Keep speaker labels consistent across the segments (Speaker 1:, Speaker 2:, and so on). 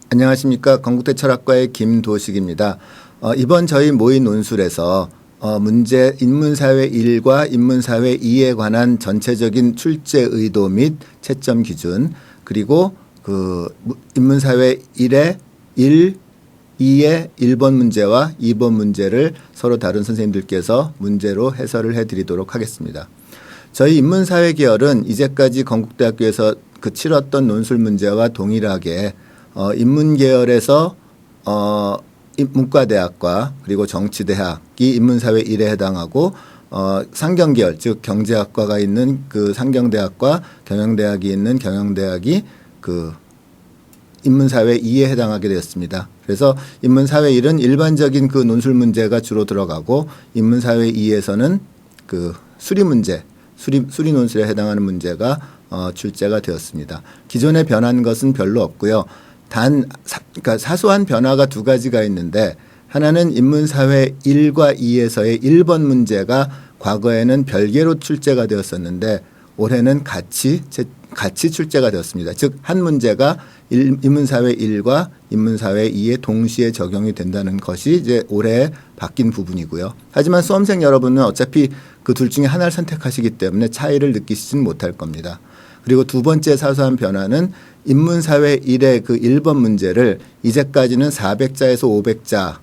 Speaker 1: 안녕하십니까. 건국대 철학과의 김도식입니다. 이번 저희 모의 논술에서 문제 인문사회 1과 인문사회 2에 관한 전체적인 출제 의도 및 채점 기준, 그리고 그 인문사회 1의 2의 1번 문제와 2번 문제를 서로 다른 선생님들께서 문제로 해설을 해드리도록 하겠습니다. 저희 인문사회 계열은 이제까지 건국대학교에서 치렀던 논술 문제와 동일하게 인문계열에서 문과대학과 그리고 정치대학이 인문사회 1에 해당하고 상경계열 즉 경제학과가 있는 그 상경대학과 경영대학이 있는 경영대학이 그 인문사회 2에 해당하게 되었습니다. 그래서 인문사회 1은 일반적인 그 논술 문제가 주로 들어가고 인문사회 2에서는 그 수리 문제, 수리 논술에 해당하는 문제가 출제가 되었습니다. 기존에 변한 것은 별로 없고요. 그러니까 사소한 변화가 두 가지가 있는데, 하나는 인문사회 1과 2에서의 1번 문제가 과거에는 별개로 출제가 되었었는데 올해는 같이 출제가 되었습니다. 즉 한 문제가 인문사회 1과 인문사회 2에 동시에 적용이 된다는 것이 이제 올해 바뀐 부분이고요. 하지만 수험생 여러분은 어차피 그 둘 중에 하나를 선택하시기 때문에 차이를 느끼시지는 못할 겁니다. 그리고 두 번째 사소한 변화는 인문사회 1의 그 1번 문제를 이제까지는 400자에서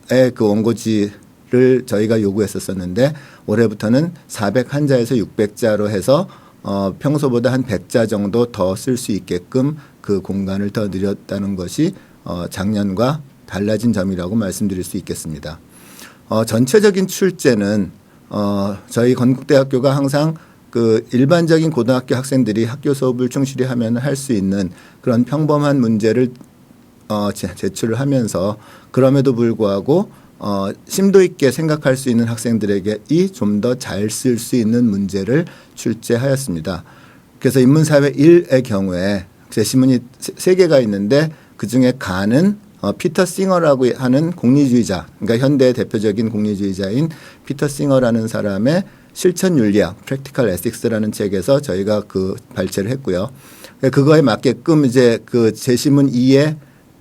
Speaker 1: 500자의 그 원고지를 저희가 요구했었는데 올해부터는 401자에서 600자로 해서 평소보다 한 100자 정도 더 쓸 수 있게끔 그 공간을 더 늘렸다는 것이 작년과 달라진 점이라고 말씀드릴 수 있겠습니다. 전체적인 출제는 저희 건국대학교가 항상 그 일반적인 고등학교 학생들이 학교 수업을 충실히 하면 할 수 있는 그런 평범한 문제를 제출을 하면서, 그럼에도 불구하고 심도 있게 생각할 수 있는 학생들에게 좀 더 잘 쓸 수 있는 문제를 출제하였습니다. 그래서 인문사회 1의 경우에 제시문이 3개가 있는데 그중에 가는 피터 싱어라고 하는 공리주의자, 그러니까 현대의 대표적인 공리주의자인 피터 싱어라는 사람의 실천윤리학 (Practical Ethics라는 책에서 저희가 그 발췌를 했고요. 그거에 맞게끔 이제 그 제시문 2에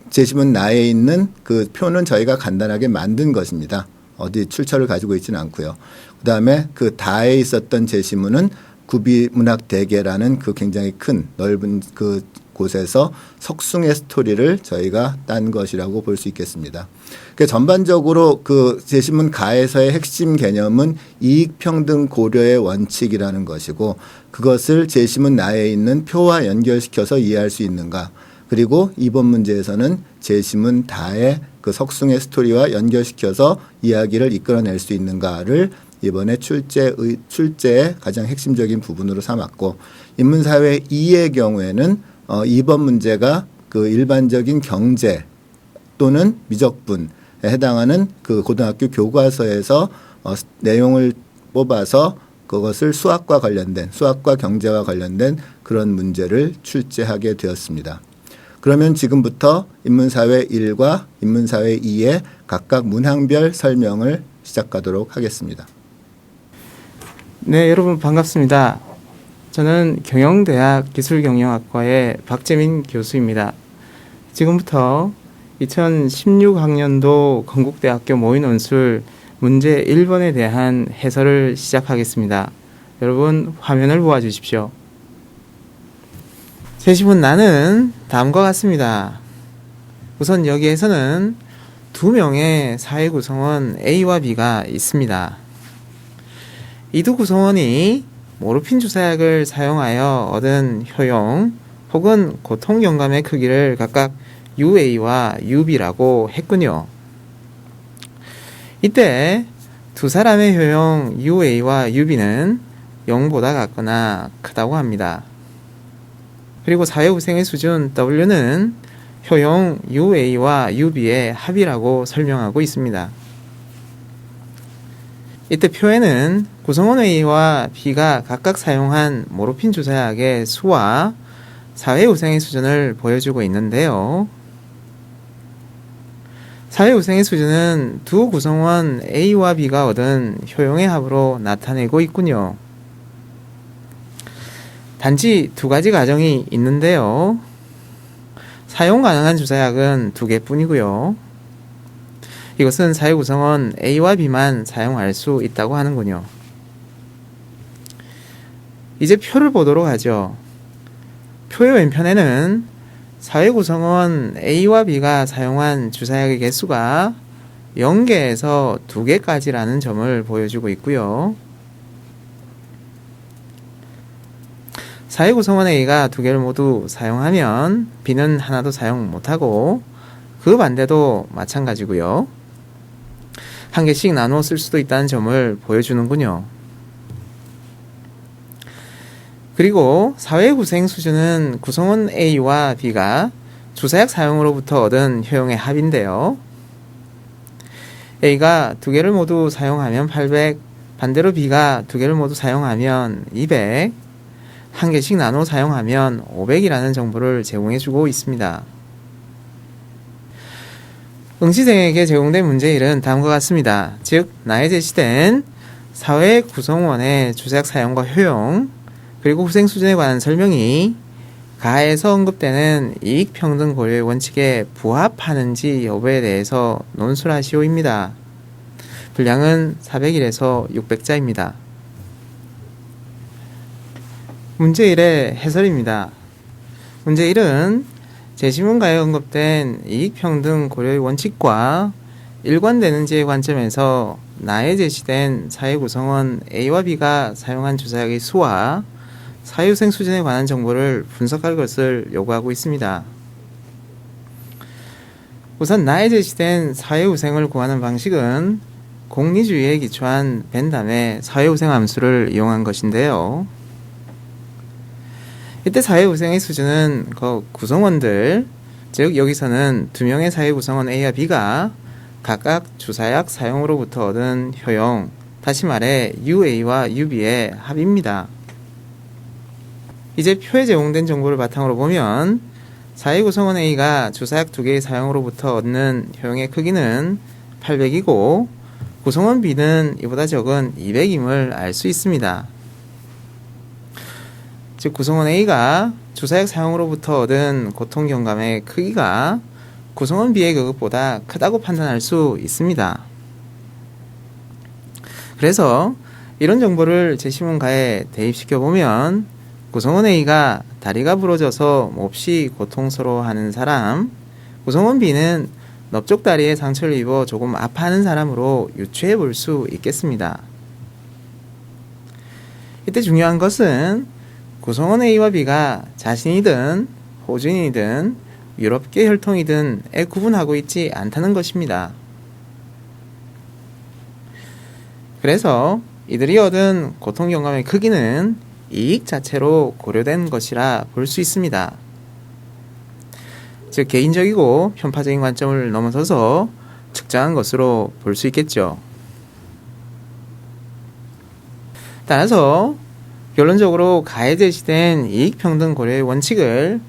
Speaker 1: 제시문 나에 있는 그 표는 저희가 간단하게 만든 것입니다. 어디 출처를 가지고 있지는 않고요. 그다음에 그 다에 있었던 제시문은 구비문학대계라는 그 굉장히 큰 넓은 그 곳에서 석숭의 스토리를 저희가 딴 것이라고 볼 수 있겠습니다. 그러니까 전반적으로 그 제시문 가에서의 핵심 개념은 이익평등 고려의 원칙이라는 것이고, 그것을 제시문 나에 있는 표와 연결시켜서 이해할 수 있는가, 그리고 이번 문제에서는 제시문 다의 그 석숭의 스토리와 연결시켜서 이야기를 이끌어낼 수 있는가를 이번에 출제의 가장 핵심적인 부분으로 삼았고, 인문사회 2의 경우에는 이번 문제가 그 일반적인 경제 또는 미적분에 해당하는 그 고등학교 교과서에서 내용을 뽑아서 그것을 수학과 경제와 관련된 그런 문제를 출제하게 되었습니다. 그러면 지금부터 인문사회 1과 인문사회 2의 각각 문항별 설명을 시작하도록 하겠습니다.
Speaker 2: 네, 여러분 반갑습니다. 저는 경영대학 기술경영학과의 박재민 교수입니다. 지금부터 2016학년도 건국대학교 모의논술 문제 1번에 대한 해설을 시작하겠습니다. 여러분 화면을 보아주십시오. 제시문 나는 다음과 같습니다. 우선 여기에서는 2명의 사회 구성원 A와 B가 있습니다. 이 두 구성원이 모르핀 주사약을 사용하여 얻은 효용 혹은 고통 경감의 크기를 각각 UA와 UB라고 했군요. 이때 두 사람의 효용 UA와 UB는 0보다 같거나 크다고 합니다. 그리고 사회우생의 수준 W는 효용 UA와 UB의 합이라고 설명하고 있습니다. 이때 표에는 구성원 A와 B가 각각 사용한 모르핀 주사약의 수와 사회우생의 수준을 보여주고 있는데요. 사회우생의 수준은 두 구성원 A와 B가 얻은 효용의 합으로 나타내고 있군요. 단지 두 가지 가정이 있는데요. 사용 가능한 주사약은 2개뿐이고요. 이것은 사회구성원 A와 B만 사용할 수 있다고 하는군요. 이제 표를 보도록 하죠. 표의 왼편에는 사회구성원 A와 B가 사용한 주사약의 개수가 0개에서 2개까지라는 점을 보여주고 있고요. 사회구성원 A가 2개를 모두 사용하면 B는 하나도 사용 못하고 그 반대도 마찬가지고요. 1개씩 나누어 쓸 수도 있다는 점을 보여주는군요. 그리고 사회구생 수준은 구성원 A와 B가 주사약 사용으로부터 얻은 효용의 합인데요. A가 2개를 모두 사용하면 800, 반대로 B가 2개를 모두 사용하면 200, 1개씩 나눠 사용하면 500이라는 정보를 제공해주고 있습니다. 응시생에게 제공된 문제일은 다음과 같습니다. 즉, 나에 제시된 사회 구성원의 주사약 사용과 효용, 그리고 후생 수준에 관한 설명이 가에서 언급되는 이익평등 고려의 원칙에 부합하는지 여부에 대해서 논술하시오입니다. 분량은 401에서 600자입니다. 문제 1의 해설입니다. 문제 1은 제시문가에 언급된 이익평등 고려의 원칙과 일관되는지의 관점에서 나에 제시된 사회구성원 A와 B가 사용한 주사약의 수와 사회후생 수준에 관한 정보를 분석할 것을 요구하고 있습니다. 우선 나에 제시된 사회후생을 구하는 방식은 공리주의에 기초한 벤담의 사회후생 함수를 이용한 것인데요. 이때 사회후생의 수준은 구성원들, 즉 여기서는 2명의 사회구성원 A와 B가 각각 주사약 사용으로부터 얻은 효용, 다시 말해 UA와 UB의 합입니다. 이제 표에 제공된 정보를 바탕으로 보면 사회구성원 A가 주사약 2개의 사용으로부터 얻는 효용의 크기는 800이고 구성원 B는 이보다 적은 200임을 알 수 있습니다. 즉 구성원 A가 주사약 사용으로부터 얻은 고통경감의 크기가 구성원 B의 그것보다 크다고 판단할 수 있습니다. 그래서 이런 정보를 제시문가에 대입시켜보면 구성원 A가 다리가 부러져서 몹시 고통스러워하는 사람, 구성원 B는 넓적 다리에 상처를 입어 조금 아파하는 사람으로 유추해 볼 수 있겠습니다. 이때 중요한 것은 구성원 A와 B가 자신이든 호주인이든 유럽계 혈통이든에 구분하고 있지 않다는 것입니다. 그래서 이들이 얻은 고통경감의 크기는 이익 자체로 고려된 것이라 볼 수 있습니다. 즉 개인적이고 편파적인 관점을 넘어서서 측정한 것으로 볼 수 있겠죠. 따라서 결론적으로 가에 제시된 이익평등 고려의 원칙을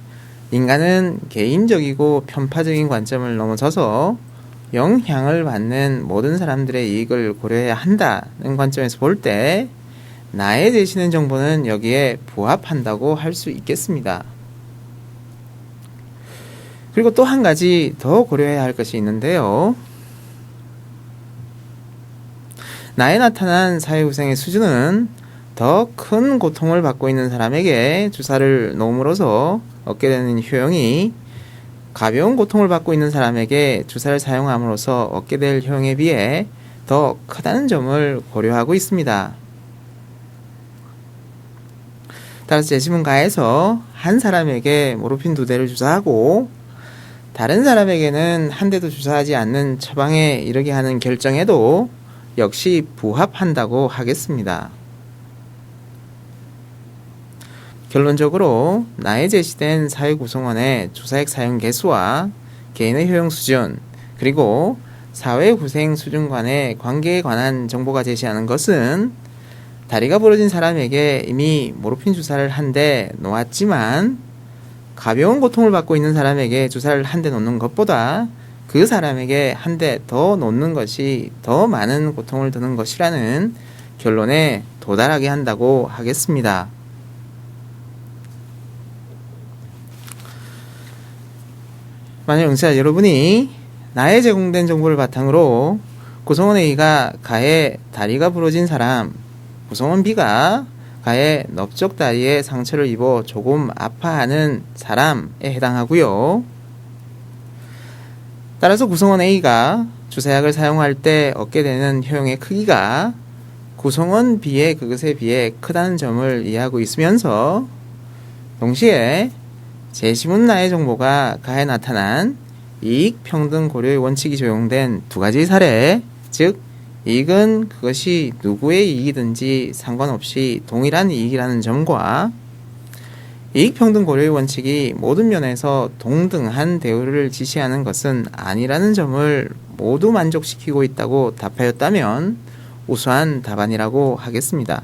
Speaker 2: 인간은 개인적이고 편파적인 관점을 넘어서서 영향을 받는 모든 사람들의 이익을 고려해야 한다는 관점에서 볼 때 나에 제시된 정보는 여기에 부합한다고 할 수 있겠습니다. 그리고 또 한 가지 더 고려해야 할 것이 있는데요. 나에 나타난 사회후생의 수준은 더 큰 고통을 받고 있는 사람에게 주사를 놓음으로써 얻게 되는 효용이 가벼운 고통을 받고 있는 사람에게 주사를 사용함으로써 얻게 될 효용에 비해 더 크다는 점을 고려하고 있습니다. 따라서 제시문가에서 한 사람에게 모르핀 2대를 주사하고 다른 사람에게는 한 대도 주사하지 않는 처방에 이르게 하는 결정에도 역시 부합한다고 하겠습니다. 결론적으로 나에 제시된 사회구성원의 주사약 사용 개수와 개인의 효용 수준, 그리고 사회후생 수준 간의 관계에 관한 정보가 제시하는 것은 다리가 부러진 사람에게 이미 모르핀 주사를 한 대 놓았지만 가벼운 고통을 받고 있는 사람에게 주사를 한 대 놓는 것보다 그 사람에게 한 대 더 놓는 것이 더 많은 고통을 드는 것이라는 결론에 도달하게 한다고 하겠습니다. 만약 응시자 여러분이 나에 제공된 정보를 바탕으로 구성원 A가 가에 다리가 부러진 사람, 구성원 B가 가에 넓적 다리에 상처를 입어 조금 아파하는 사람에 해당하고요. 따라서 구성원 A가 주사약을 사용할 때 얻게 되는 효용의 크기가 구성원 B의 그것에 비해 크다는 점을 이해하고 있으면서 동시에 제시문 나의 정보가 가에 나타난 이익 평등 고려의 원칙이 적용된 두 가지 사례, 즉 이익은 그것이 누구의 이익이든지 상관없이 동일한 이익이라는 점과 이익 평등 고려의 원칙이 모든 면에서 동등한 대우를 지시하는 것은 아니라는 점을 모두 만족시키고 있다고 답하였다면 우수한 답안이라고 하겠습니다.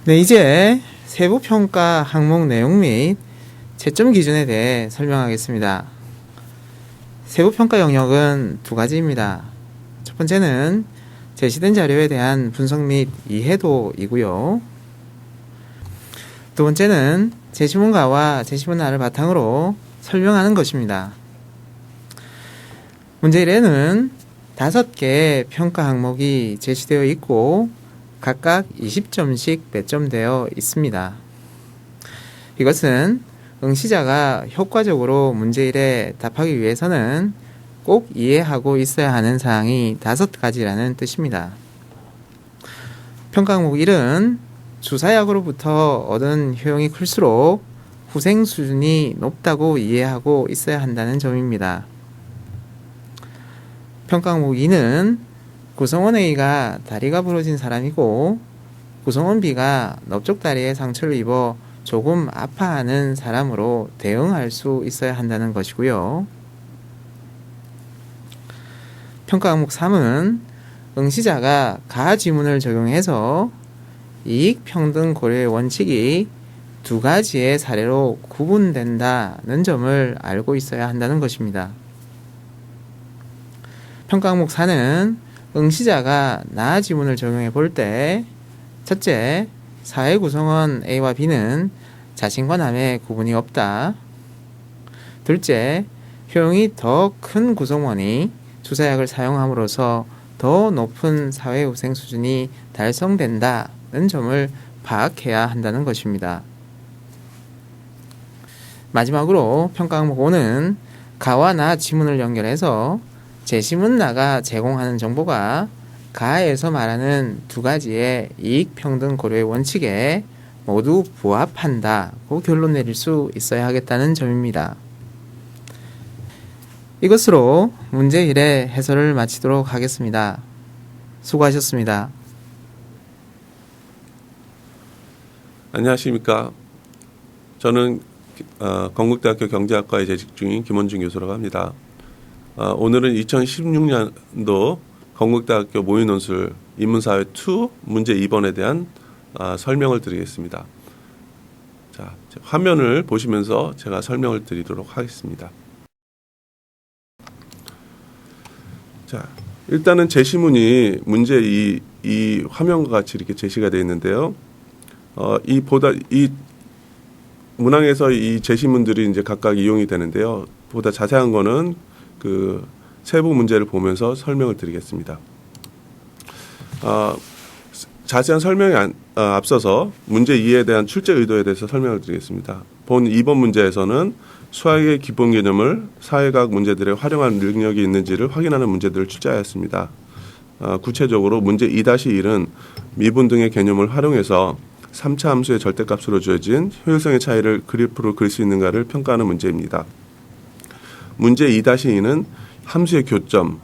Speaker 2: 네, 이제 세부평가 항목 내용 및 채점 기준에 대해 설명하겠습니다. 세부평가 영역은 두 가지입니다. 첫 번째는 제시된 자료에 대한 분석 및 이해도이고요. 두 번째는 제시문가와 제시문하를 바탕으로 설명하는 것입니다. 문제 1에는 5개의 평가 항목이 제시되어 있고 각각 20점씩 배점되어 있습니다. 이것은 응시자가 효과적으로 문제 1에 답하기 위해서는 꼭 이해하고 있어야 하는 사항이 5가지라는 뜻입니다. 평가 항목 1은 주사약으로부터 얻은 효용이 클수록 후생 수준이 높다고 이해하고 있어야 한다는 점입니다. 평가 항목 2는 구성원 A가 다리가 부러진 사람이고 구성원 B가 넓적 다리에 상처를 입어 조금 아파하는 사람으로 대응할 수 있어야 한다는 것이고요. 평가 항목 3은 응시자가 가 지문을 적용해서 이익평등 고려의 원칙이 두 가지의 사례로 구분된다는 점을 알고 있어야 한다는 것입니다. 평가 항목 4는 응시자가 나 지문을 적용해 볼 때 첫째, 사회 구성원 A와 B는 자신과 남의 구분이 없다. 둘째, 효용이 더 큰 구성원이 주사약을 사용함으로써 더 높은 사회후생 수준이 달성된다는 점을 파악해야 한다는 것입니다. 마지막으로 평가 항목 5는 가와 나 지문을 연결해서 제시문 나가 제공하는 정보가 가에서 말하는 두 가지의 이익평등 고려의 원칙에 모두 부합한다고 결론 내릴 수 있어야 하겠다는 점입니다. 이것으로 문제 1의 해설을 마치도록 하겠습니다. 수고하셨습니다.
Speaker 3: 안녕하십니까. 저는 건국대학교 경제학과에 재직 중인 김원준 교수라고 합니다. 오늘은 2016년도 건국대학교 모의논술 인문사회2 문제 2번에 대한 설명을 드리겠습니다. 자, 화면을 보시면서 제가 설명을 드리도록 하겠습니다. 자, 일단은 제시문이 문제 이 화면과 같이 이렇게 제시가 되어 있는데요. 이 문항에서 이 제시문들이 이제 각각 이용이 되는데요. 보다 자세한 거는 그 세부 문제를 보면서 설명을 드리겠습니다. 자세한 설명에 앞서서 문제 2에 대한 출제 의도에 대해서 설명을 드리겠습니다. 본 2번 문제에서는 수학의 기본 개념을 사회과학 문제들에 활용할 능력이 있는지를 확인하는 문제들을 출제하였습니다. 구체적으로 문제 2-1은 미분 등의 개념을 활용해서 3차 함수의 절대값으로 주어진 효율성의 차이를 그래프로 그릴 수 있는가를 평가하는 문제입니다. 문제 2-2는 함수의 교점,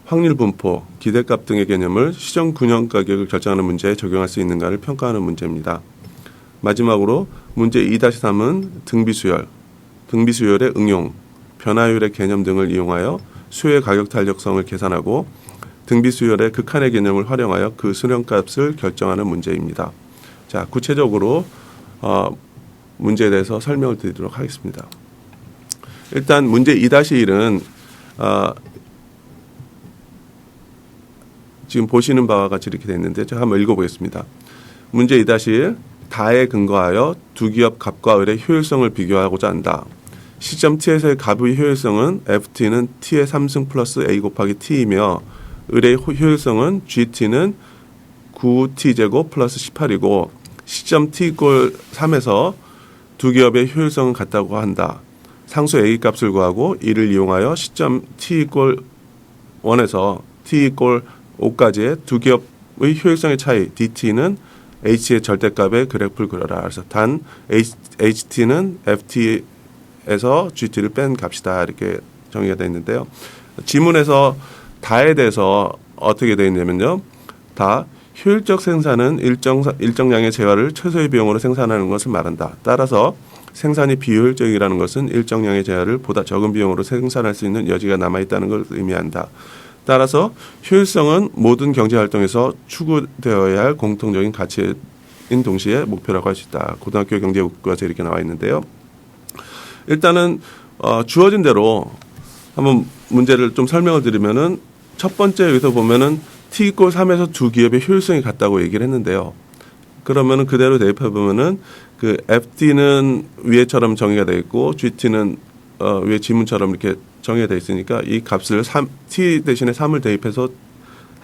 Speaker 3: 확률 분포, 기대값 등의 개념을 시정 균형 가격을 결정하는 문제에 적용할 수 있는가를 평가하는 문제입니다. 마지막으로 문제 2-3은 등비수열의 응용, 변화율의 개념 등을 이용하여 수요의 가격 탄력성을 계산하고 등비수열의 극한의 개념을 활용하여 그 수렴값을 결정하는 문제입니다. 자, 구체적으로 문제에 대해서 설명을 드리도록 하겠습니다. 일단 문제 2-1은 지금 보시는 바와 같이 이렇게 되어 있는데 제가 한번 읽어보겠습니다. 문제 2-1 다에 근거하여 두 기업 갑과 을의 효율성을 비교하고자 한다. 시점 t에서의 값의 효율성은 ft는 t의 3승 플러스 a 곱하기 t이며 을의 효율성은 gt는 9t제곱 플러스 18이고 시점 t 이꼴 3에서 두 기업의 효율성은 같다고 한다. 상수 a 값을 구하고 이를 이용하여 시점 t 이꼴 1에서 t 이꼴 5까지의 두 기업의 효율성의 차이 dt는 h의 절대값의 그래프를 그려라. 그래서 단 ht는 ft에서 gt를 뺀 값이다. 이렇게 정의가 되어 있는데요. 지문에서 다에 대해서 어떻게 되어 있냐면요. 다 효율적 생산은 일정량의 재화를 최소의 비용으로 생산하는 것을 말한다. 따라서 생산이 비효율적이라는 것은 일정량의 재화를 보다 적은 비용으로 생산할 수 있는 여지가 남아있다는 걸 의미한다. 따라서 효율성은 모든 경제활동에서 추구되어야 할 공통적인 가치인 동시에 목표라고 할 수 있다. 고등학교 경제교과서에 이렇게 나와 있는데요. 일단은 주어진 대로 한번 문제를 좀 설명을 드리면은 첫 번째 여기서 보면은 t 이꼴 3에서 두 기업의 효율성이 같다고 얘기를 했는데요. 그러면은 그대로 대입해 보면은 그 ft는 위에처럼 정의가 되어 있고 gt는 위에 지문처럼 이렇게 정의가 되어 있으니까 이 값을 t 대신에 3을 대입해서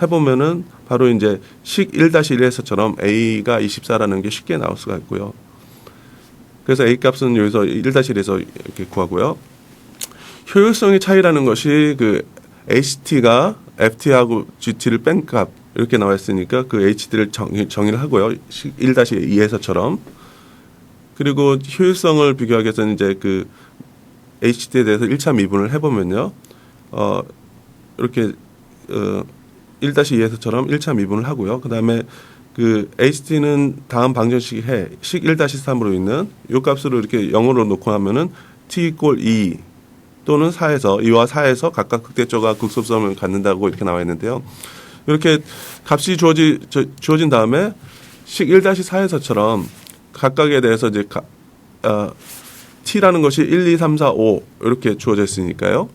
Speaker 3: 해보면은 바로 이제 식 1-1에서처럼 a가 24라는 게 쉽게 나올 수가 있고요. 그래서 a 값은 여기서 1-1에서 이렇게 구하고요. 효율성의 차이라는 것이 그 HT가 FT하고 GT를 뺀 값 이렇게 나와 있으니까 그 HT를 정의를 하고요. 1-2에서처럼. 그리고 효율성을 비교하기 위해서는 이제 그 HT에 대해서 1차 미분을 해보면요. 이렇게 1-2에서처럼 1차 미분을 하고요. 그 다음에 그 HT는 다음 방정식 해 식 1-3으로 있는 이 값으로 이렇게 0으로 놓고 하면은 t 이꼴 2 또는 4에서 2와 4에서 각각 극대조가 극소수점을 갖는다고 이렇게 나와 있는데요. 이렇게 값이 주어진 다음에 식 1-4에서처럼 각각에 대해서 이제 t라는 것이 1, 2, 3, 4, 5 이렇게 주어져 있으니까요.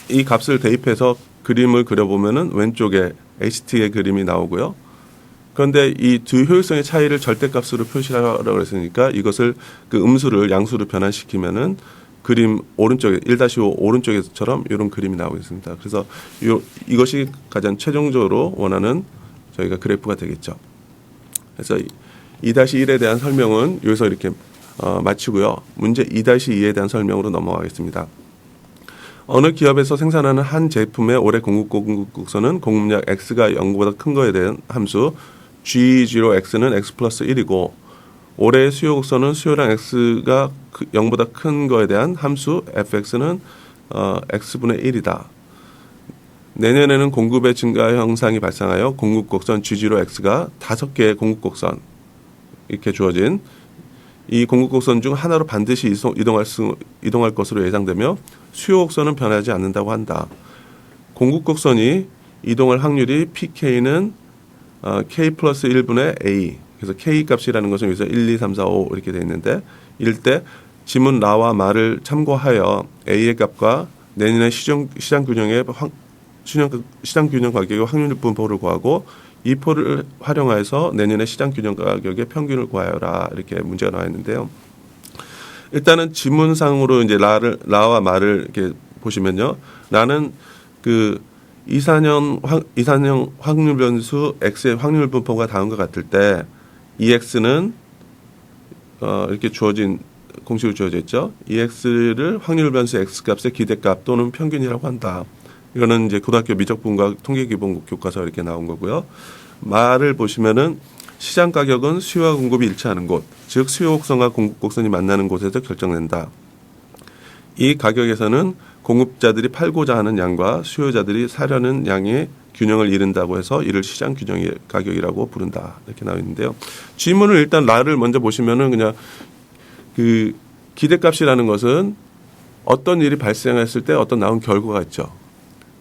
Speaker 3: 이 값을 대입해서 그림을 그려보면은 왼쪽에 HT의 그림이 나오고요. 그런데 이 두 효율성의 차이를 절대값으로 표시하라고 했으니까 이것을 그 음수를 양수로 변환시키면은 그림 오른쪽에 1-5 오른쪽에서처럼 이런 그림이 나오겠습니다. 그래서 이것이 가장 최종적으로 원하는 저희가 그래프가 되겠죠. 그래서 2-1에 대한 설명은 여기서 이렇게 마치고요. 문제 2-2에 대한 설명으로 넘어가겠습니다. 어느 기업에서 생산하는 한 제품의 올해 공급곡선은 공급량 X가 0보다 큰 거에 대한 함수 G0X는 X 플러스 1이고 올해의 수요 곡선은 수요량 X가 0보다 큰 거에 대한 함수 fx는 X분의 1이다. 내년에는 공급의 증가 현상이 발생하여 공급 곡선 G0X가 5개의 공급 곡선 이렇게 주어진 이 공급 곡선 중 하나로 반드시 이동할 것으로 예상되며 수요 곡선은 변하지 않는다고 한다. 공급 곡선이 이동할 확률이 PK는 K 플러스 1분의 A. 그래서 K 값이라는 것은 여기서 1, 2, 3, 4, 5 이렇게 되어 있는데 이럴 때 지문 라와 말을 참고하여 A의 값과 내년의 시장 균형 가격의 확률 분포를 구하고 이 포를 활용해서 내년의 시장 균형 가격의 평균을 구하여라 이렇게 문제가 나와 있는데요. 일단은 지문상으로 이제 라와 말을 이렇게 보시면요. 라는 그 이산형 확률 변수 X의 확률 분포가 다음과 같을 때 EX는 이렇게 주어진 공식으로 주어져 있죠. EX를 확률 변수 X 값의 기대값 또는 평균이라고 한다. 이거는 이제 고등학교 미적분과 통계기본 교과서 이렇게 나온 거고요. 말을 보시면은 시장 가격은 수요와 공급이 일치하는 곳, 즉 수요 곡선과 공급 곡선이 만나는 곳에서 결정된다. 이 가격에서는 공급자들이 팔고자 하는 양과 수요자들이 사려는 양의 균형을 이룬다고 해서 이를 시장 균형 가격이라고 부른다. 이렇게 나와 있는데요. 지문을 일단 라를 먼저 보시면은 그냥 그 기대값이라는 것은 어떤 일이 발생했을 때 어떤 나온 결과가 있죠.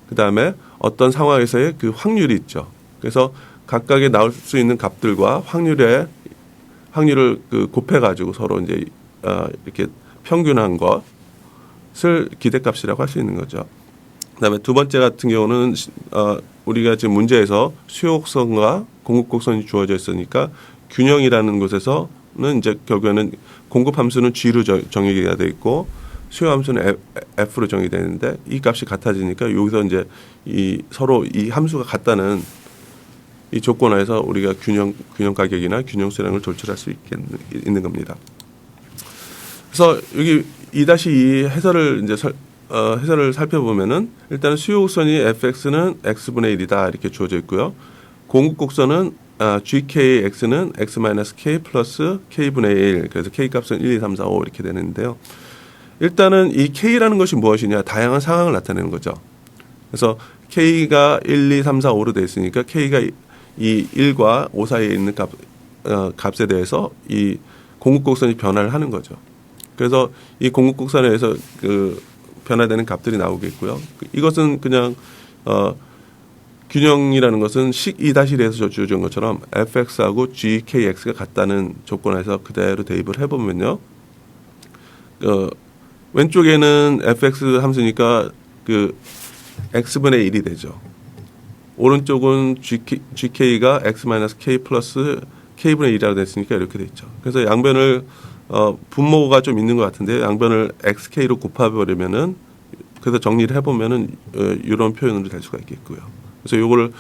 Speaker 3: 그 다음에 어떤 상황에서의 그 확률이 있죠. 그래서 각각에 나올 수 있는 값들과 확률을 그 곱해가지고 서로 이제 이렇게 평균한 것을 기대값이라고 할 수 있는 거죠. 그다음에 두 번째 같은 경우는 우리가 지금 문제에서 수요 곡선과 공급 곡선이 주어져 있으니까 균형이라는 곳에서는 이제 결국에는 공급 함수는 G로 정의가 되어 있고 수요 함수는 f로 정의되는데 이 값이 같아지니까 여기서 이제 이 서로 이 함수가 같다는 이 조건하에서 우리가 균형 가격이나 균형 수량을 조출할 수 있는 겁니다. 그래서 여기 2-2 해설을 이제 해설을 살펴보면은 일단은 수요 곡선이 fx는 x분의 1이다 이렇게 주어져 있고요. 공급 곡선은 gkx는 x-k 플러스 k분의 1 그래서 k 값은 1, 2, 3, 4, 5 이렇게 되는데요. 일단은 이 k라는 것이 무엇이냐 다양한 상황을 나타내는 거죠. 그래서 k가 1, 2, 3, 4, 5로 되어 있으니까 k가 이 1과 5 사이에 있는 값에 대해서 이 공급 곡선이 변화를 하는 거죠. 그래서 이 공급 곡선에 의해서 그 변화되는 값들이 나오겠고요. 이것은 그냥 균형이라는 것은 식 2-1에서 주어진 것처럼 fx하고 gkx가 같다는 조건에서 그대로 대입을 해보면요. 왼쪽에는 fx 함수니까 그 x분의 1이 되죠. 오른쪽은 gk가 x-k 플러스 k분의 1이라고 됐으니까 이렇게 돼 있죠. 그래서 양변을 분모가 좀 있는 것 같은데 양변을 xk로 곱해버리면은 그래서 정리를 해보면은 이런 표현으로 될 수가 있겠고요. 그래서 요거를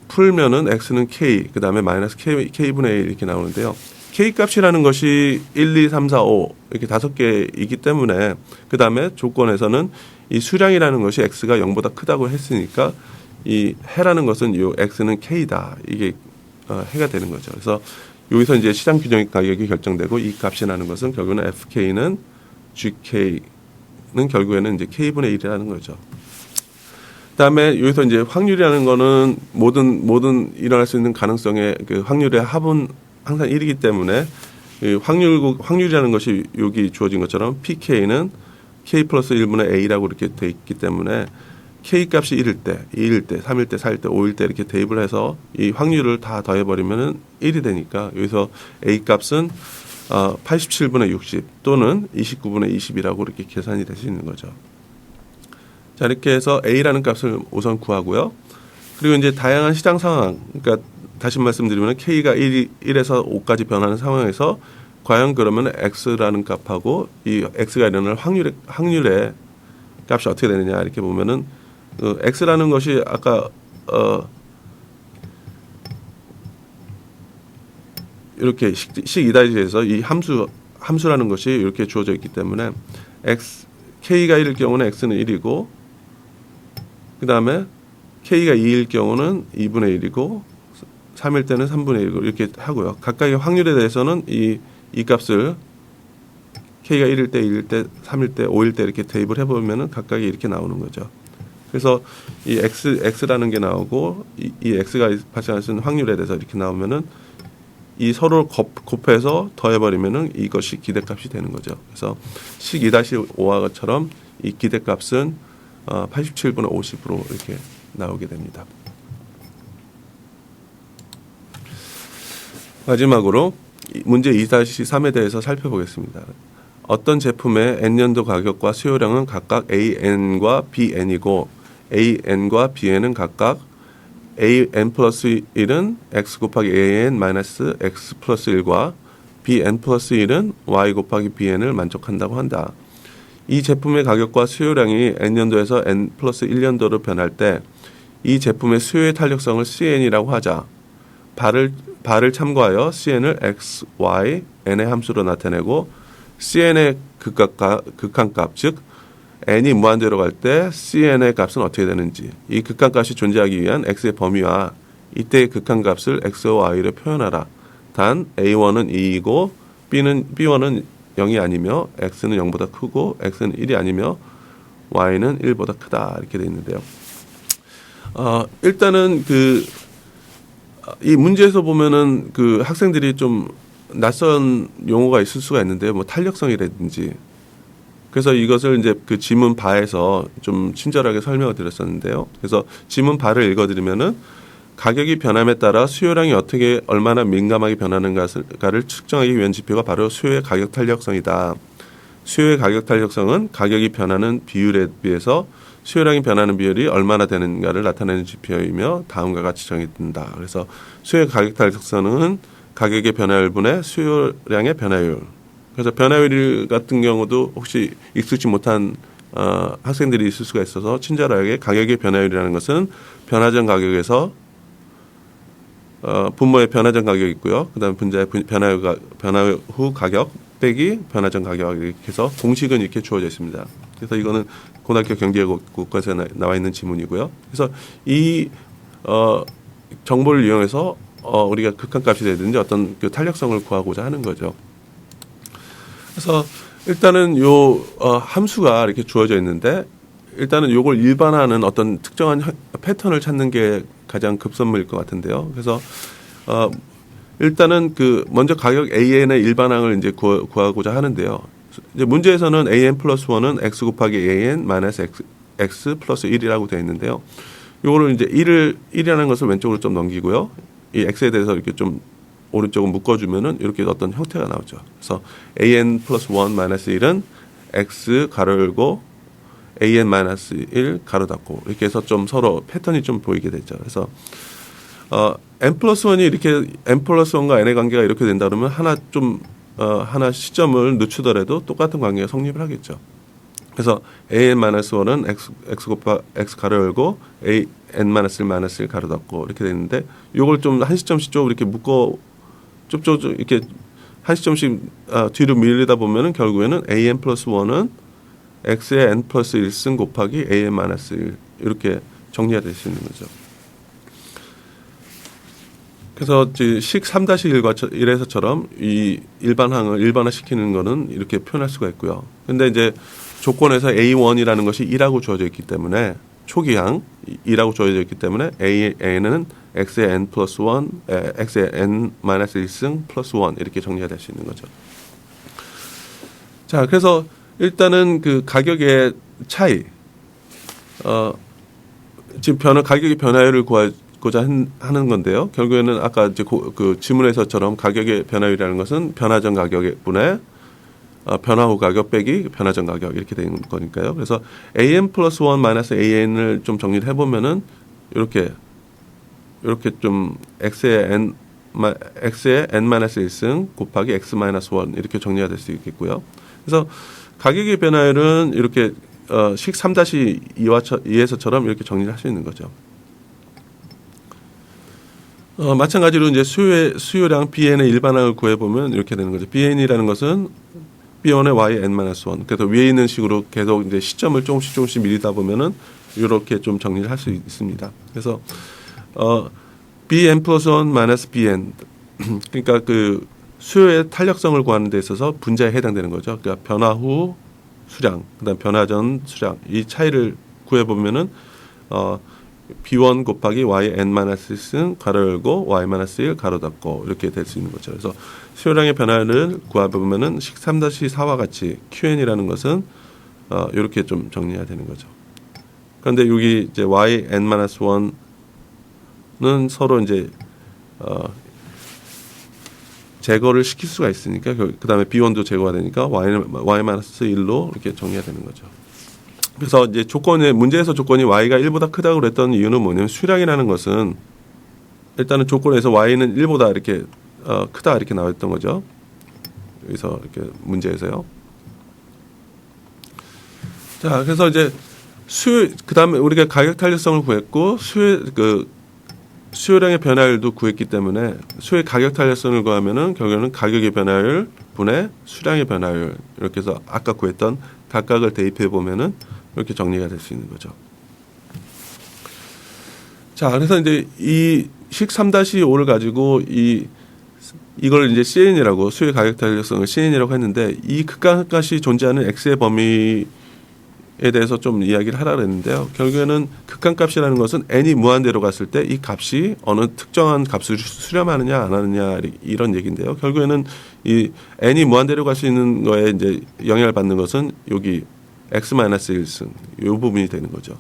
Speaker 3: 풀면은 x는 k 그 다음에 마이너스 k분의 1 이렇게 나오는데요. k 값이라는 것이 1, 2, 3, 4, 5 이렇게 5개이기 때문에 그 다음에 조건에서는 이 수량이라는 것이 x가 0보다 크다고 했으니까 이 해라는 것은 이 x는 k다 이게 해가 되는 거죠. 그래서 여기서 이제 시장 균형 가격이 결정되고 이 값이라는 것은 결국은 fk는 gk는 결국에는 이제 k분의 1이라는 거죠. 그다음에 여기서 이제 확률이라는 거는 모든 일어날 수 있는 가능성의 그 확률의 합은 항상 1이기 때문에 확률이라는 것이 여기 주어진 것처럼 pk는 k 플러스 1분의 a라고 이렇게 돼 있기 때문에 k 값이 1일 때, 2일 때, 3일 때, 4일 때, 5일 때 이렇게 대입을 해서 이 확률을 다 더해버리면은 1이 되니까 여기서 a 값은 87분의 60 또는 29분의 20이라고 이렇게 계산이 될 수 있는 거죠. 자, 이렇게 해서 a라는 값을 우선 구하고요. 그리고 이제 다양한 시장 상황, 그러니까 다시 말씀드리면 k가 1에서 5까지 변하는 상황에서 과연 그러면 x라는 값하고 이 x가 일어날 확률의 값이 어떻게 되느냐 이렇게 보면은 x라는 것이 아까 이렇게 식 2-1에서 이 함수라는 것이 이렇게 주어져 있기 때문에 k가 1일 경우는 x는 1이고 그 다음에 k가 2일 경우는 2분의 1이고 3일 때는 3분의 1이고 이렇게 하고요. 각각의 확률에 대해서는 이 값을 k가 1일 때, 2일 때, 3일 때, 5일 때 이렇게 대입을 해보면은 각각이 이렇게 나오는 거죠. 그래서 이 x라는 게 나오고 이 x가 발생할 수 있는 확률에 대해서 이렇게 나오면은 이 서로 곱해서 더해버리면은 이것이 기대값이 되는 거죠. 그래서 식 2-5와 것처럼 이 기대값은 87분의 50으로 이렇게 나오게 됩니다. 마지막으로 문제 2-3에 대해서 살펴보겠습니다. 어떤 제품의 n년도 가격과 수요량은 각각 AN과 BN이고 AN과 BN은 각각 AN 플러스 1은 X 곱하기 AN 마이너스 X 플러스 1과 BN 플러스 1은 Y 곱하기 BN을 만족한다고 한다. 이 제품의 가격과 수요량이 n년도에서 n 플러스 1년도로 변할 때 이 제품의 수요의 탄력성을 CN이라고 하자. 발을 참고하여 CN을 X, Y, N의 함수로 나타내고 CN의 극한값, 즉 N이 무한대로 갈 때 CN의 값은 어떻게 되는지 이 극한값이 존재하기 위한 X의 범위와 이때의 극한값을 X와 Y로 표현하라. 단 A1은 2이고 B1은 0이 아니며 X는 0보다 크고 X는 1이 아니며 Y는 1보다 크다 이렇게 되어 있는데요. 일단은 이 문제에서 보면은 그 학생들이 좀 낯선 용어가 있을 수가 있는데요. 뭐 탄력성이라든지. 그래서 이것을 이제 그 지문 바에서 좀 친절하게 설명을 드렸었는데요. 그래서 지문 바를 읽어드리면은 가격이 변함에 따라 수요량이 얼마나 민감하게 변하는가를 측정하기 위한 지표가 바로 수요의 가격 탄력성이다. 수요의 가격 탄력성은 가격이 변하는 비율에 비해서 수요량이 변하는 비율이 얼마나 되는가를 나타내는 지표이며 다음과 같이 정의된다. 그래서 수요의 가격 탄력성은 가격의 변화율분의 수요량의 변화율. 그래서 변화율 같은 경우도 혹시 익숙지 못한 학생들이 있을 수가 있어서 친절하게 가격의 변화율이라는 것은 변화 전 가격에서 분모의 변화 전 가격이 있고요. 그다음에 분자의 변화 후 가격 빼기 변화 전 가격 이렇게 해서 공식은 이렇게 주어져 있습니다. 그래서 이거는 고등학교 경제국가에서 나와 있는 지문이고요. 그래서 이 정보를 이용해서 우리가 극한값이 되든지 어떤 그 탄력성을 구하고자 하는 거죠. 그래서 일단은 요 함수가 이렇게 주어져 있는데 일단은 요걸 일반화하는 어떤 특정한 패턴을 찾는 게 가장 급선무일 것 같은데요. 그래서 일단은 그 먼저 가격 AN의 일반항을 이제 구하고자 하는데요. 이제 문제에서는 AN 플러스 1은 X 곱하기 AN 마이너스 X 플러스 1이라고 되어 있는데요. 요거를 이제 1이라는 것을 왼쪽으로 좀 넘기고요. 이 X에 대해서 이렇게 좀 오른쪽으로 묶어주면은 이렇게 어떤 형태가 나오죠. 그래서 AN 플러스 1 마이너스 1은 X 가로 열고 AN 마이너스 1 가로 닫고 이렇게 해서 좀 서로 패턴이 좀 보이게 되죠. 그래서 N 플러스 1이 이렇게 N 플러스 1과 N의 관계가 이렇게 된다 그러면 하나 시점을 늦추더라도 똑같은 관계가 성립을 하겠죠. 그래서 AN 마이너스 1은 X 가로 열고 AN 마이너스 1 마이너스 1 가로 닫고 이렇게 되는데 요걸 좀 한 시점씩 좀 이렇게 묶어 쭉 이렇게 한 시점씩 뒤로 밀리다 보면은 결국에는 AN 플러스 1은 X의 N 플러스 1승 곱하기 AN 마이너스 1 이렇게 정리가 될 수 있는 거죠. 그래서 식 3-1에서처럼 이 일반항을 일반화시키는 거는 이렇게 표현할 수가 있고요. 근데 이제 조건에서 A1이라는 것이 2라고 주어져 있기 때문에 초기항 2라고 주어져 있기 때문에 A는 X의 N 플러스 1, X의 N 마이너스 1승 플러스 1 이렇게 정리가 될 수 있는 거죠. 자, 그래서 일단은 그 가격의 차이, 지금 가격의 변화율을 구하고자 하는 건데요. 결국에는 아까 이제 그 지문에서처럼 가격의 변화율이라는 것은 변화 전 가격의 분의 변화 후 가격 빼기 변화 전 가격 이렇게 되는 거니까요. 그래서 AN 플러스 1 마이너스 AN을 좀 정리를 해보면은 이렇게 좀 X의 N 마이너스 1승 곱하기 X 마이너스 1 이렇게 정리가 될 수 있겠고요. 그래서 가격의 변화율은 이렇게 식 3-2에서처럼 이렇게 정리를 할 수 있는 거죠. 마찬가지로 이제 수요량 BN의 일반항을 구해보면 이렇게 되는 거죠. BN이라는 것은 B1의 Y N-1. 그래서 위에 있는 식으로 계속 이제 시점을 조금씩 밀리다 보면은 이렇게 좀 정리를 할 수 있습니다. 그래서, BN 플러스 1 마이너스 BN. 그러니까 그 수요의 탄력성을 구하는 데 있어서 분자에 해당되는 거죠. 그러니까 변화 후 수량, 그 다음 변화 전 수량. 이 차이를 구해보면은, B1 곱하기 Y N-1승 가로 열고 Y-1 가로 닫고 이렇게 될 수 있는 거죠. 그래서 수요량의 변화를 구해보면은 식 3-4와 같이 QN이라는 것은 이렇게 좀 정리해야 되는 거죠. 그런데 여기 이제 Y N-1는 서로 이제 제거를 시킬 수가 있으니까 그 다음에 B1도 제거가 되니까 Y-1로 이렇게 정리해야 되는 거죠. 그래서 이제 문제에서 조건이 Y가 1보다 크다고 그랬던 이유는 뭐냐면 수량이라는 것은 일단은 조건에서 Y는 1보다 이렇게 크다 이렇게 나왔던 거죠. 여기서 이렇게 문제에서요. 자, 그래서 이제 그다음에 우리가 가격 탄력성을 구했고 수요량의 변화율도 구했기 때문에 수요의 가격 탄력성을 구하면은 결국에는 가격의 변화율 분의 수량의 변화율 이렇게 해서 아까 구했던 각각을 대입해 보면은 이렇게 정리가 될 수 있는 거죠. 자, 그래서 이제 이 식 3-5를 가지고 이걸 이제 CN이라고 수요 가격 탄력성을 CN이라고 했는데 이 극한값이 존재하는 X의 범위에 대해서 좀 이야기를 하라고 했는데요. 결국에는 극한값이라는 것은 n이 무한대로 갔을 때 이 값이 어느 특정한 값을 수렴하느냐 안 하느냐 이런 얘기인데요. 결국에는 이 n이 무한대로 갈 수 있는 거에 이제 영향을 받는 것은 여기 X-1승 이 부분이 되는 거죠.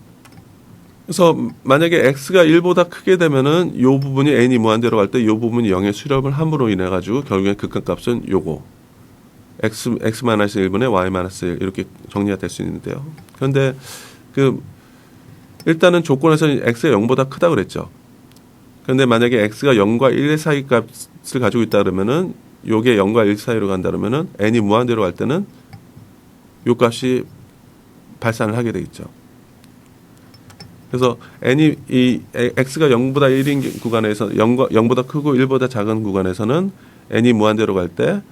Speaker 3: 그래서 만약에 X가 1보다 크게 되면은 이 부분이 n이 무한대로 갈 때 이 부분이 0의 수렴을 함으로 인해 가지고 결국엔 극한값은 요거 X-1분의 Y-1 이렇게 정리가 될 수 있는데요. 그런데 일단은 조건에서는 X가 0보다 크다고 그랬죠. 그런데 만약에 X가 0과 1의 사이 값을 가지고 있다 그러면은 요게 0과 1 사이로 간다면은 n이 무한대로 갈 때는 요 값이 발산을 하게 되겠죠. 그래서 n이 이 x가 0보다 1인 구간에서 0보다 크고 1보다 작은 구간에서는 n이 무한대로 갈 때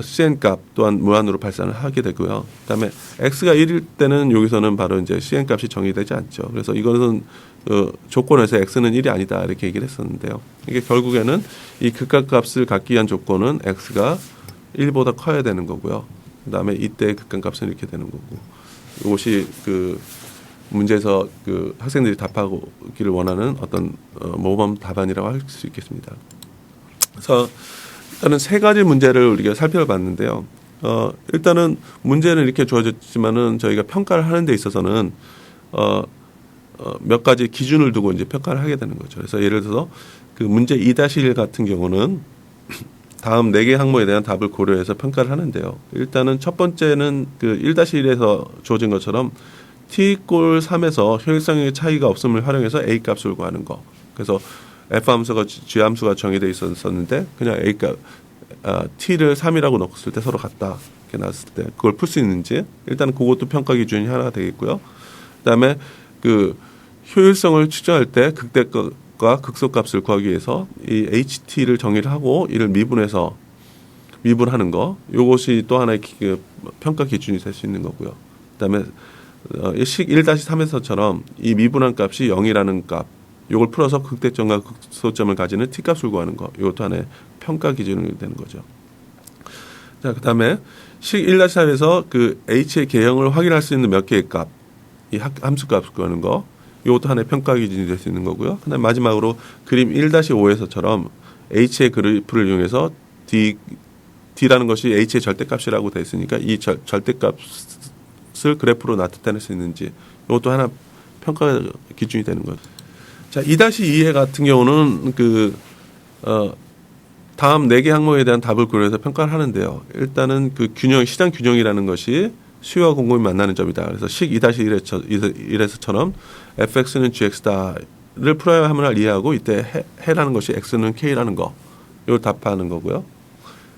Speaker 3: cn 값 또한 무한으로 발산을 하게 되고요. 그다음에 x가 1일 때는 여기서는 바로 이제 cn 값이 정의되지 않죠. 그래서 이것은 조건에서 x는 1이 아니다 이렇게 얘기를 했었는데요. 이게 결국에는 이 극한값을 갖기 위한 조건은 x가 1보다 커야 되는 거고요. 그다음에 이때 극한값은 이렇게 되는 거고. 이것이 그 문제에서 그 학생들이 답하기를 원하는 어떤 모범 답안이라고 할 수 있겠습니다. 그래서 일단은 세 가지 문제를 우리가 살펴봤는데요. 일단은 문제는 이렇게 주어졌지만은 저희가 평가를 하는 데 있어서는 몇 가지 기준을 두고 이제 평가를 하게 되는 거죠. 그래서 예를 들어서 그 문제 2-1 같은 경우는 다음 4개 항목에 대한 답을 고려해서 평가를 하는데요. 일단은 첫 번째는 그 1-1에서 주어진 것처럼 t=3에서 효율성의 차이가 없음을 활용해서 a 값을 구하는 거. 그래서 f 함수가 g 함수가 정의되어 있었는데 그냥 a 값 t를 3이라고 넣었을 때 서로 같다 이렇게 나왔을 때 그걸 풀 수 있는지 일단 그것도 평가 기준이 하나가 되겠고요. 그다음에 그 효율성을 측정할 때 극대값과 극소값을 구하기 위해서 이 ht를 정의를 하고 이를 미분하는 거. 이것이 또 하나의 평가 기준이 될 수 있는 거고요. 그다음에 식 1-3에서처럼 이 미분한 값이 0이라는 값, 이걸 풀어서 극대점과 극소점을 가지는 t 값을 구하는 거. 이것도 하나의 평가 기준이 되는 거죠. 자, 그다음에 식 1-3에서 그 h의 개형을 확인할 수 있는 몇 개의 값, 이 함수 값을 구하는 거. 이것도 하나의 평가 기준이 될 수 있는 거고요. 그다음에 마지막으로 그림 1-5에서처럼 h의 그래프를 이용해서 d라는 것이 h의 절대값이라고 되어 있으니까 이 절대값을 그래프로 나타낼 수 있는지 이것도 하나 평가 기준이 되는 거죠. 자, 2-2회 같은 경우는 다음 4개 항목에 대한 답을 고려해서 평가를 하는데요. 일단은 그 시장 균형이라는 것이 수요와 공급이 만나는 점이다. 그래서 식 2-1에서처럼 fx는 gx다를 풀어야 함을 이해하고 이때 해라는 것이 x는 k라는 거. 이걸 답하는 거고요.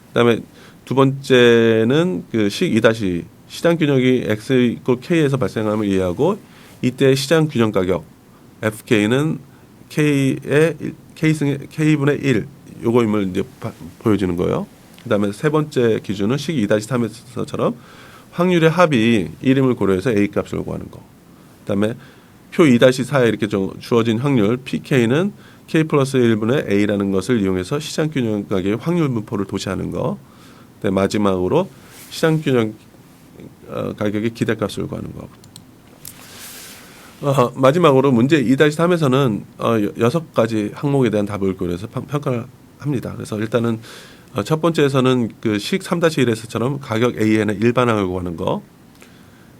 Speaker 3: 그다음에 두 번째는 그 식 2- 시장 균형이 x = k에서 발생함을 이해하고 이때 시장 균형 가격 fk는 k분의 1 요거임을 이제 보여주는 거예요. 그다음에 세 번째 기준은 식 2-3에서처럼 확률의 합이 1임을 고려해서 a 값을 구하는 거. 그다음에 표 2-4에 이렇게 주어진 확률 pk는 k 플러스 1분의 a라는 것을 이용해서 시장 균형 가격의 확률 분포를 도시하는 거. 그다음에 마지막으로 시장 균형 가격의 기대값을 구하는 거. 마지막으로 문제 2-3에서는 6가지 항목에 대한 답을 고려해서 평가를 합니다. 그래서 일단은 첫 번째에서는 그 식 3-1에서처럼 가격 AN의 일반항을 구하는 거.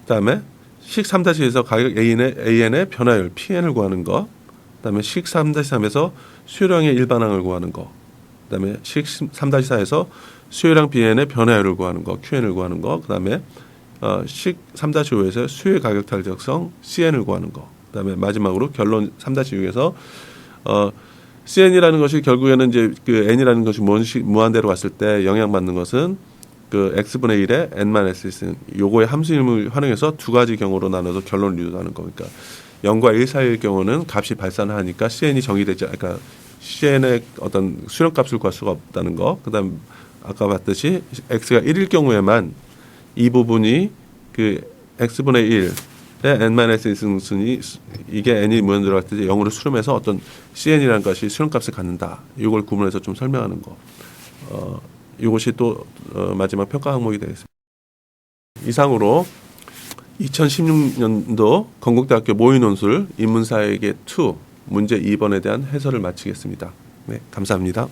Speaker 3: 그다음에 식 3-2에서 가격 AN의 변화율 PN을 구하는 거. 그다음에 식 3-3에서 수요량의 일반항을 구하는 거. 그다음에 식 3-4에서 수요량 BN의 변화율을 구하는 거, QN을 구하는 거. 그다음에 식 3-5에서 수요의 가격 탄력성 CN을 구하는 거. 그다음에 마지막으로 결론 3-6에서 CN이라는 것이 결국에는 이제 그 N이라는 것이 무한대로 갔을 때 영향받는 것은 그 X분의 1에 N-1 요거의 함수임을 활용해서 두 가지 경우로 나눠서 결론을 유도하는 거니까 0과 1 사이일 경우는 값이 발산하니까 CN이 정의되지 그러니까 CN의 어떤 수렴값을 구할 수가 없다는 거. 그다음 아까 봤듯이 X가 1일 경우에만 이 부분이 그 X분의 1의 N-1승이 이게 N이 무한대로 갈 때 0으로 수렴해서 어떤 CN이라는 것이 수렴값을 갖는다. 이걸 구분해서 좀 설명하는 거. 이것이 또 마지막 평가 항목이 되겠습니다. 이상으로 2016년도 건국대학교 모의논술 인문사회계 2 문제 2번에 대한 해설을 마치겠습니다. 네, 감사합니다.